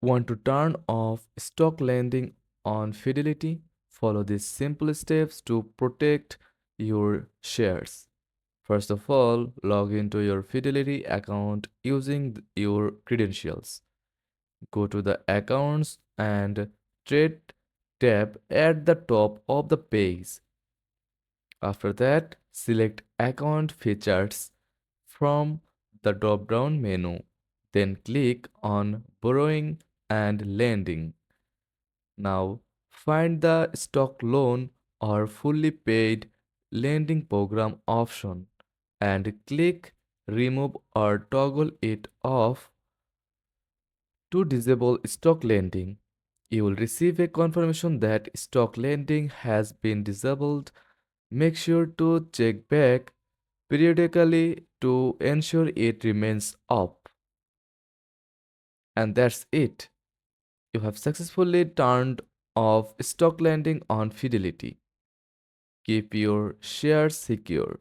Want to turn off stock lending on Fidelity? Follow these simple steps to protect your shares. First of all, log into your Fidelity account using your credentials. Go to the Accounts and Trade tab at the top of the page. After that, select Account Features from the drop-down menu. Then click on Borrowing and Lending. Now, find the stock loan or fully paid lending program option and click Remove or toggle it off to disable stock lending. You will receive a confirmation that stock lending has been disabled. Make sure to check back periodically to ensure it remains up. And that's it. You have successfully turned off stock lending on Fidelity. Keep your shares secure.